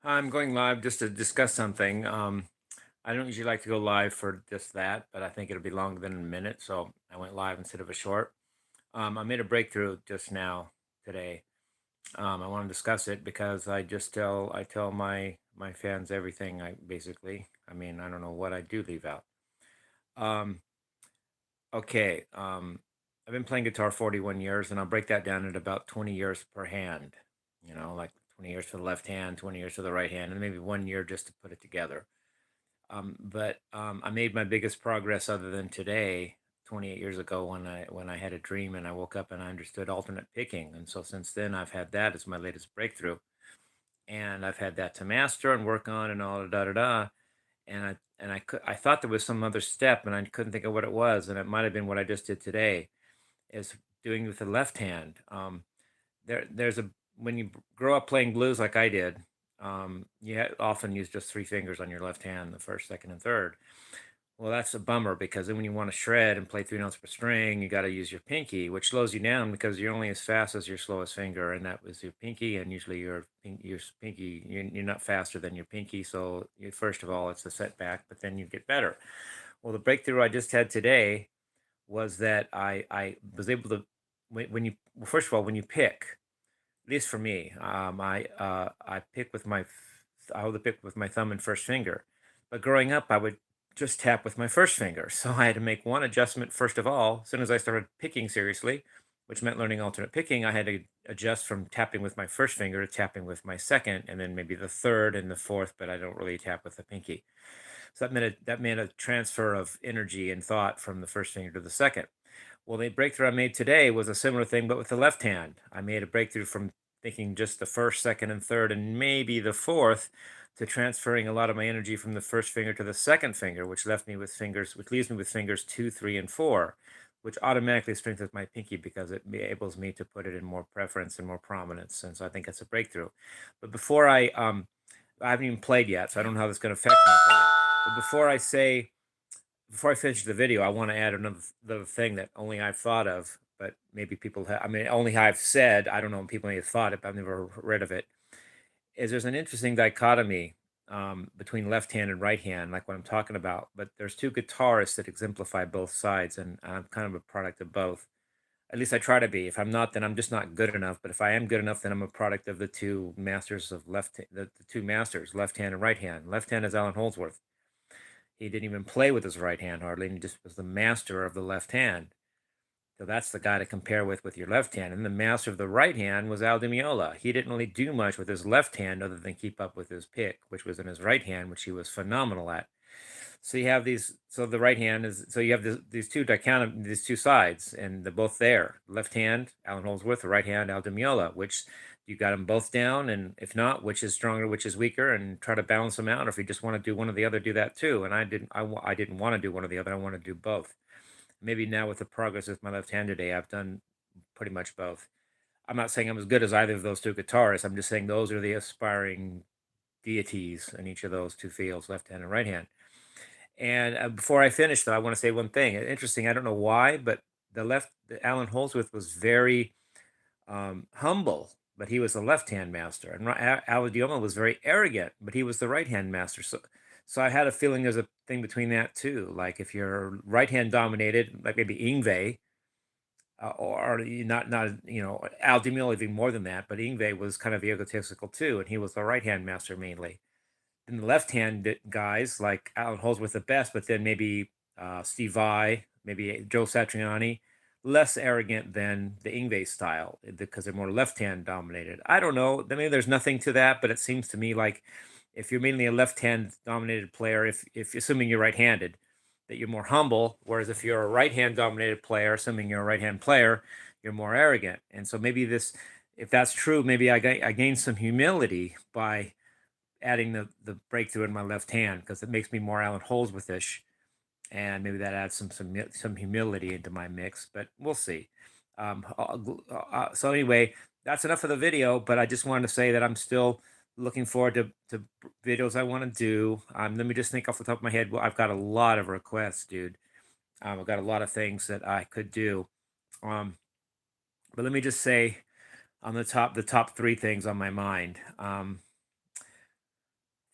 I'm going live just to discuss something. I don't usually like to go live for just that, but I think it'll be longer than a minute, so I went live instead of a short. I made a breakthrough just now today. I want to discuss it because I tell my fans everything. I mean, I don't know what I do leave out. Um, okay. I've been playing guitar 41 years, and I'll break that down at about 20 years per hand. Like 20 years for the left hand, 20 years for the right hand, and maybe 1 year just to put it together. But I made my biggest progress other than today, 28 years ago when I had a dream and I woke up and I understood alternate picking. And so since then I've had that as my latest breakthrough. And I've had that to master and work on and all da da da. And I thought there was some other step and I couldn't think of what it was. And it might have been what I just did today, is doing with the left hand. There's a when you grow up playing blues like I did, often use just three fingers on your left hand, the first, second, and third. Well, that's a bummer because then when you want to shred and play three notes per string, you got to use your pinky, which slows you down because you're only as fast as your slowest finger, and that was your pinky. And usually your pinky, you're not faster than your pinky. So first of all, it's a setback, but then you get better. Well, the breakthrough I just had today was that I was able to when you well, first of all, when you pick, at least for me, I pick with I hold the pick with my thumb and first finger. But growing up, I would just tap with my first finger. So I had to make one adjustment first of all. As soon as I started picking seriously, which meant learning alternate picking, I had to adjust from tapping with my first finger to tapping with my second, and then maybe the third and the fourth. But I don't really tap with the pinky. So that meant a transfer of energy and thought from the first finger to the second. Well, the breakthrough I made today was a similar thing, but with the left hand. I made a breakthrough from thinking just the first, second, and third, and maybe the fourth, to transferring a lot of my energy from the first finger to the second finger, which leaves me with fingers two, three, and four, which automatically strengthens my pinky because it enables me to put it in more preference and more prominence. And so I think that's a breakthrough. But I haven't even played yet, so I don't know how this is going to affect my playing. But before I finish the video, I want to add another thing that only I've thought of, but maybe people have, I mean, only I've said, I don't know if people may have thought it, but I've never read of it, is there's an interesting dichotomy between left hand and right hand, like what I'm talking about. But there's two guitarists that exemplify both sides, and I'm kind of a product of both. At least I try to be. If I'm not, then I'm just not good enough. But if I am good enough, then I'm a product of the two masters of the two masters, left hand and right hand. Left hand is Alan Holdsworth. He didn't even play with his right hand hardly, and he just was the master of the left hand. So that's the guy to compare with your left hand. And the master of the right hand was Al Di Meola. He didn't really do much with his left hand other than keep up with his pick, which was in his right hand, which he was phenomenal at. So you have these. So the right hand is. So you have these two sides, and they're both there. Left hand, Alan Holdsworth. The right hand, Al Di Meola. Which you got them both down, and if not, which is stronger, which is weaker, and try to balance them out. Or if you just want to do one or the other, do that too. And I didn't. I didn't want to do one or the other. I want to do both. Maybe now with the progress with my left hand today, I've done pretty much both. I'm not saying I'm as good as either of those two guitarists. I'm just saying those are the aspiring deities in each of those two fields, left hand and right hand. And before I finish, though, I want to say one thing. Interesting. I don't know why, but Alan Holdsworth was very humble, but he was a left-hand master, and Aladiomo was very arrogant, but he was the right-hand master. So I had a feeling there's a thing between that too. Like if you're right-hand dominated, like maybe Ingve, or Al Di Meola even more than that, but Ingve was kind of egotistical too, and he was the right-hand master mainly. And the left-hand guys like Alan Holdsworth the best, but then maybe Steve Vai, maybe Joe Satriani, less arrogant than the Ingve style because they're more left-hand dominated. I don't know. I mean, there's nothing to that, but it seems to me like if you're mainly a left-hand dominated player, if assuming you're right-handed, that you're more humble, whereas if you're a right-hand dominated player, assuming you're a right-hand player, you're more arrogant. And so maybe if that's true, maybe I gain some humility by adding the breakthrough in my left hand because it makes me more Alan Holdsworthish, and maybe that adds some humility into my mix. But we'll see. So anyway, that's enough of the video. But I just wanted to say that I'm still looking forward to videos I want to do. Let me just think off the top of my head. Well, I've got a lot of requests, dude. I've got a lot of things that I could do. Um, but let me just say on the top three things on my mind.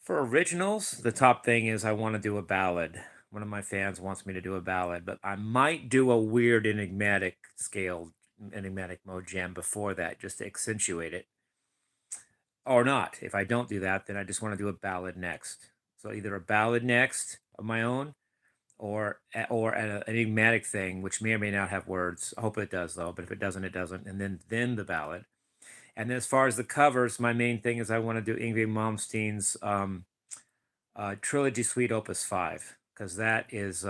For originals, the top thing is I want to do a ballad. One of my fans wants me to do a ballad, but I might do a weird enigmatic scale, enigmatic mode jam before that just to accentuate it, or not. If I don't do that, then I just want to do a ballad next. So either a ballad next of my own, or an enigmatic thing, which may or may not have words. I hope it does though, but if it doesn't, it doesn't. And then the ballad. And then as far as the covers, my main thing is I want to do Ingrid Malmsteen's Trilogy Suite Opus 5, because that is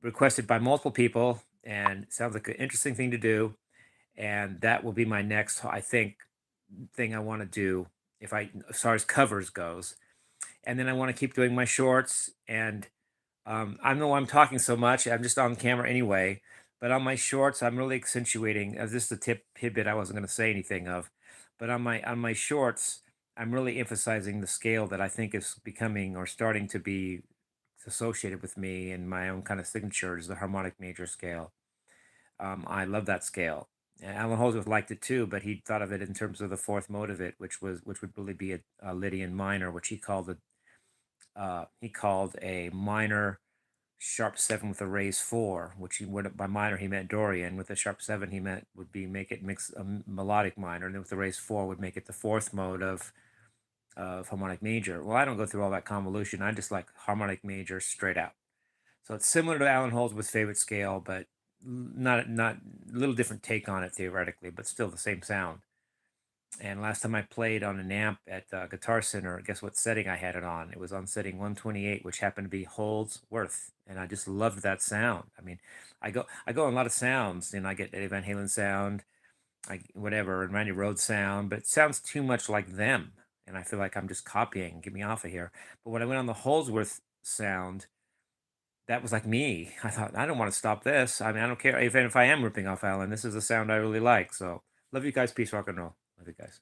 requested by multiple people and sounds like an interesting thing to do. And that will be my next, I think, thing I want to do if I, as far as covers goes. And then I want to keep doing my shorts. And I know I'm talking so much, I'm just on camera anyway. But on my shorts, I'm really accentuating. This is the tidbit I wasn't going to say anything of, but on my shorts, I'm really emphasizing the scale that I think is becoming or starting to be associated with me and my own kind of signature is the harmonic major scale. I love that scale. And Alan Holdsworth liked it too, but he thought of it in terms of the fourth mode of it, which would really be a Lydian minor, which he called a minor sharp seven with a raised four, which he would by minor he meant Dorian. With a sharp seven, he meant would be make it mix a melodic minor, and then with the raised four would make it the fourth mode of harmonic major. Well, I don't go through all that convolution. I just like harmonic major straight out. So it's similar to Alan Holdsworth's favorite scale, but not a little different take on it theoretically, but still the same sound. And last time I played on an amp at Guitar Center, guess what setting I had it on? It was on setting 128, which happened to be Holdsworth, and I just loved that sound. I mean, I go on a lot of sounds, and I get Eddie Van Halen sound, whatever, and Randy Rhoads sound, but it sounds too much like them, and I feel like I'm just copying. Get me off of here. But when I went on the Holdsworth sound, that was like me. I thought I don't want to stop this. I mean, I don't care even if I am ripping off Alan. This is a sound I really like. So love you guys. Peace, rock and roll. Love you guys.